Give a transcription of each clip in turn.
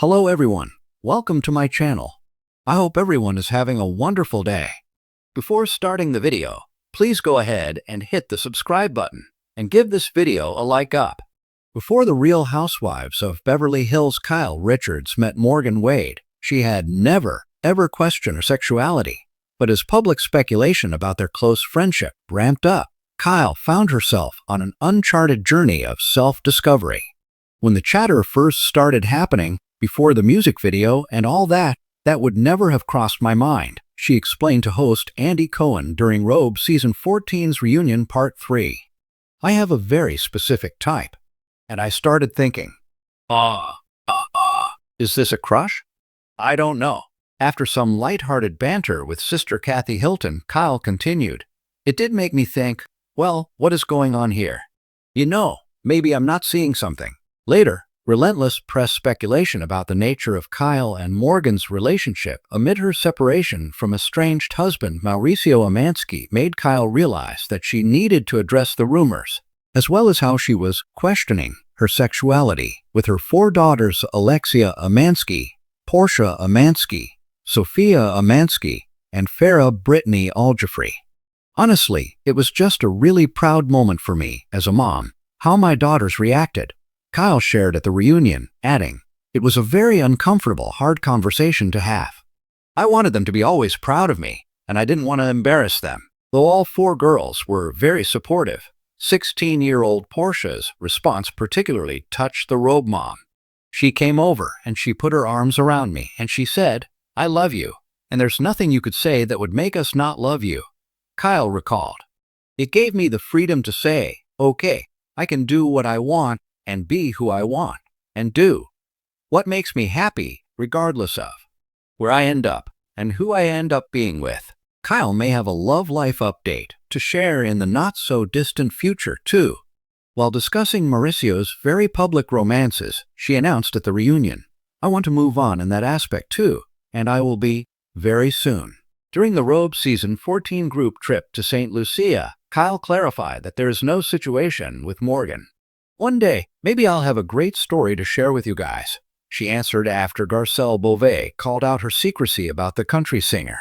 Hello everyone, welcome to my channel. I hope everyone is having a wonderful day. Before starting the video, please go ahead and hit the subscribe button and give this video a like up. Before the Real Housewives of Beverly Hills Kyle Richards met Morgan Wade, she had never, ever questioned her sexuality. But as public speculation about their close friendship ramped up, Kyle found herself on an uncharted journey of self-discovery. When the chatter first started happening, before the music video and all that would never have crossed my mind, she explained to host Andy Cohen during Robe Season 14's Reunion Part 3. I have a very specific type. And I started thinking, is this a crush? I don't know. After some lighthearted banter with sister Kathy Hilton, Kyle continued, it did make me think, well, what is going on here? Maybe I'm not seeing something. Later, relentless press speculation about the nature of Kyle and Morgan's relationship amid her separation from estranged husband Mauricio Amansky made Kyle realize that she needed to address the rumors, as well as how she was questioning her sexuality with her 4 daughters Alexia Amansky, Portia Amansky, Sophia Amansky, and Farrah Brittany Aljafree. Honestly, it was just a really proud moment for me as a mom, how my daughters reacted. Kyle shared at the reunion, adding, it was a very uncomfortable, hard conversation to have. I wanted them to be always proud of me, and I didn't want to embarrass them. Though all 4 girls were very supportive, 16-year-old Portia's response particularly touched the Robe mom. She came over and she put her arms around me and she said, I love you, and there's nothing you could say that would make us not love you. Kyle recalled. It gave me the freedom to say, okay, I can do what I want and be who I want and do what makes me happy regardless of where I end up and who I end up being with. Kyle may have a love life update to share in the not-so-distant future, too. While discussing Mauricio's very public romances, she announced at the reunion, I want to move on in that aspect, too, and I will be very soon. During the Robe Season 14 group trip to St. Lucia, Kyle clarified that there is no situation with Morgan. One day, maybe I'll have a great story to share with you guys, she answered after Garcelle Beauvais called out her secrecy about the country singer.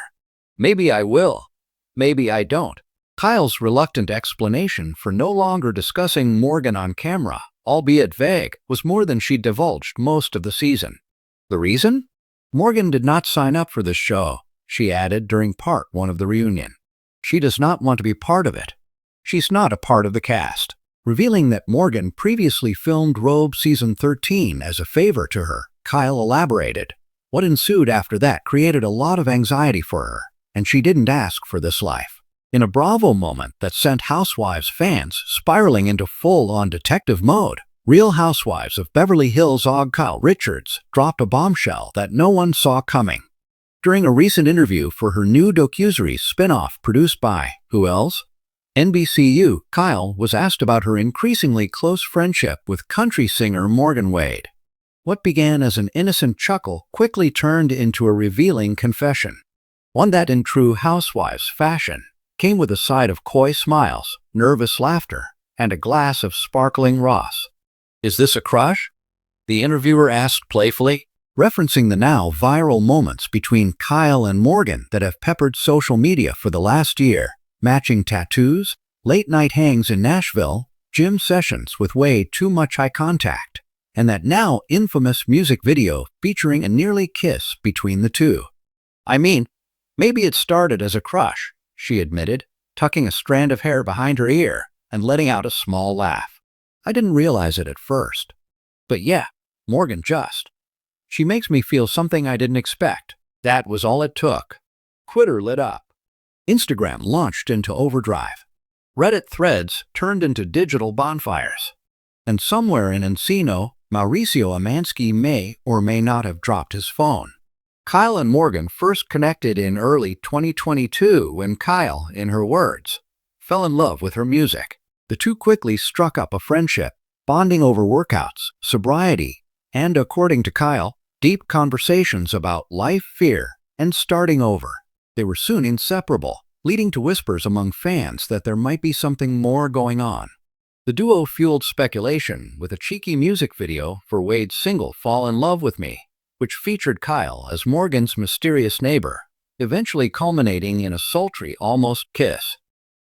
Maybe I will. Maybe I don't. Kyle's reluctant explanation for no longer discussing Morgan on camera, albeit vague, was more than she divulged most of the season. The reason? Morgan did not sign up for this show, she added during part 1 of the reunion. She does not want to be part of it. She's not a part of the cast. Revealing that Morgan previously filmed Robe Season 13 as a favor to her, Kyle elaborated. What ensued after that created a lot of anxiety for her, and she didn't ask for this life. In a Bravo moment that sent Housewives fans spiraling into full-on detective mode, Real Housewives of Beverly Hills OG Kyle Richards dropped a bombshell that no one saw coming. During a recent interview for her new docuseries spin-off produced by, who else? NBCU, Kyle was asked about her increasingly close friendship with country singer Morgan Wade. What began as an innocent chuckle quickly turned into a revealing confession. One that, in true Housewives fashion, came with a side of coy smiles, nervous laughter, and a glass of sparkling Ross. Is this a crush? The interviewer asked playfully, referencing the now viral moments between Kyle and Morgan that have peppered social media for the last year. Matching tattoos, late-night hangs in Nashville, gym sessions with way too much eye contact, and that now infamous music video featuring a nearly kiss between the two. I mean, maybe it started as a crush, she admitted, tucking a strand of hair behind her ear and letting out a small laugh. I didn't realize it at first. But yeah, Morgan just. She makes me feel something I didn't expect. That was all it took. Twitter lit up. Instagram launched into overdrive. Reddit threads turned into digital bonfires. And somewhere in Encino, Mauricio Amansky may or may not have dropped his phone. Kyle and Morgan first connected in early 2022 when Kyle, in her words, fell in love with her music. The two quickly struck up a friendship, bonding over workouts, sobriety, and, according to Kyle, deep conversations about life, fear, and starting over. They were soon inseparable, leading to whispers among fans that there might be something more going on. The duo fueled speculation with a cheeky music video for Wade's single Fall in Love with Me, which featured Kyle as Morgan's mysterious neighbor, eventually culminating in a sultry, almost kiss.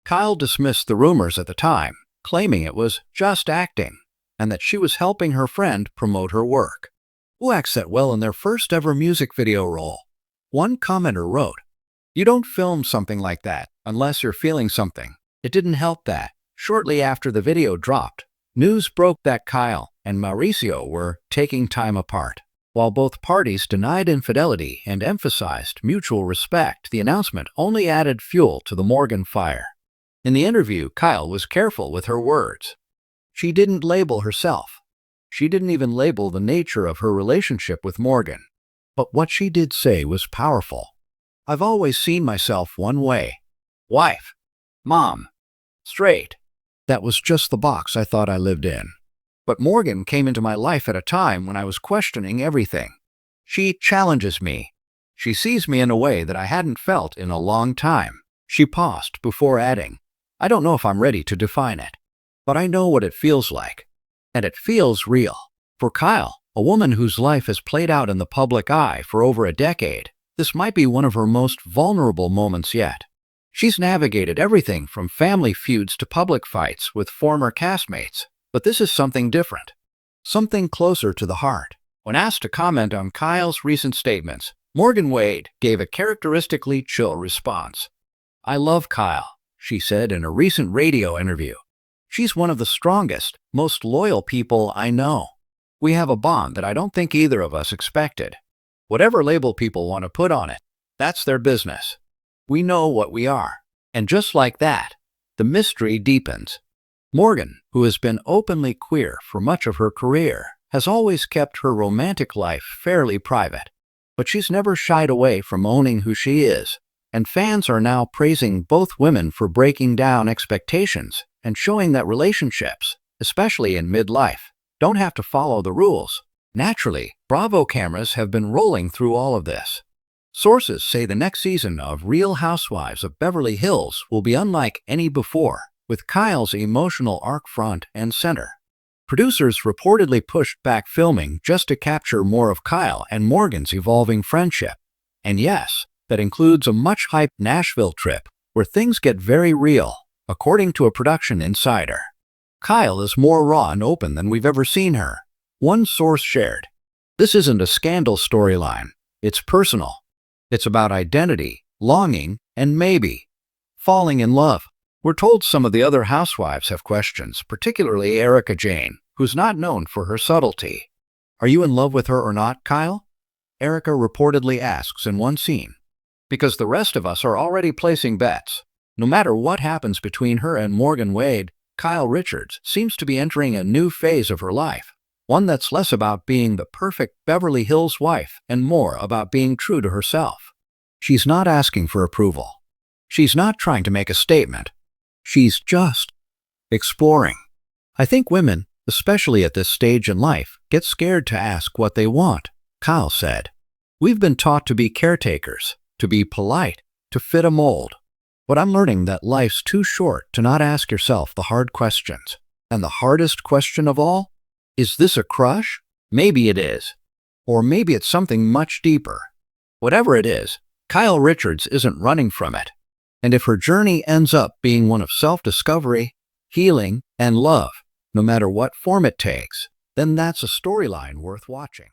Kyle dismissed the rumors at the time, claiming it was just acting, and that she was helping her friend promote her work. Who acts that well in their first ever music video role? One commenter wrote, "You don't film something like that unless you're feeling something." It didn't help that, shortly after the video dropped, news broke that Kyle and Mauricio were taking time apart. While both parties denied infidelity and emphasized mutual respect, the announcement only added fuel to the Morgan fire. In the interview, Kyle was careful with her words. She didn't label herself. She didn't even label the nature of her relationship with Morgan. But what she did say was powerful. "I've always seen myself one way. Wife. Mom. Straight. That was just the box I thought I lived in. But Morgan came into my life at a time when I was questioning everything. She challenges me. She sees me in a way that I hadn't felt in a long time." She paused before adding, "I don't know if I'm ready to define it, but I know what it feels like. And it feels real." For Kyle, a woman whose life has played out in the public eye for over a decade, this might be one of her most vulnerable moments yet. She's navigated everything from family feuds to public fights with former castmates. But this is something different, something closer to the heart. When asked to comment on Kyle's recent statements, Morgan Wade gave a characteristically chill response. "I love Kyle," she said in a recent radio interview. "She's one of the strongest, most loyal people I know. We have a bond that I don't think either of us expected. Whatever label people want to put on it, that's their business. We know what we are." And just like that, the mystery deepens. Morgan, who has been openly queer for much of her career, has always kept her romantic life fairly private. But she's never shied away from owning who she is, and fans are now praising both women for breaking down expectations and showing that relationships, especially in midlife, don't have to follow the rules. Naturally, Bravo cameras have been rolling through all of this. Sources say the next season of Real Housewives of Beverly Hills will be unlike any before, with Kyle's emotional arc front and center. Producers reportedly pushed back filming just to capture more of Kyle and Morgan's evolving friendship. And yes, that includes a much-hyped Nashville trip, where things get very real, according to a production insider. Kyle is more raw and open than we've ever seen her. One source shared, "This isn't a scandal storyline. It's personal. It's about identity, longing, and maybe falling in love." We're told some of the other housewives have questions, particularly Erica Jane, who's not known for her subtlety. "Are you in love with her or not, Kyle?" Erica reportedly asks in one scene. "Because the rest of us are already placing bets." No matter what happens between her and Morgan Wade, Kyle Richards seems to be entering a new phase of her life, one that's less about being the perfect Beverly Hills wife and more about being true to herself. She's not asking for approval. She's not trying to make a statement. She's just exploring. I think women, especially at this stage in life, get scared to ask what they want, Kyle said. "We've been taught to be caretakers, to be polite, to fit a mold. But I'm learning that life's too short to not ask yourself the hard questions. And the hardest question of all? Is this a crush? Maybe it is. Or maybe it's something much deeper." Whatever it is, Kyle Richards isn't running from it. And if her journey ends up being one of self-discovery, healing, and love, no matter what form it takes, then that's a storyline worth watching.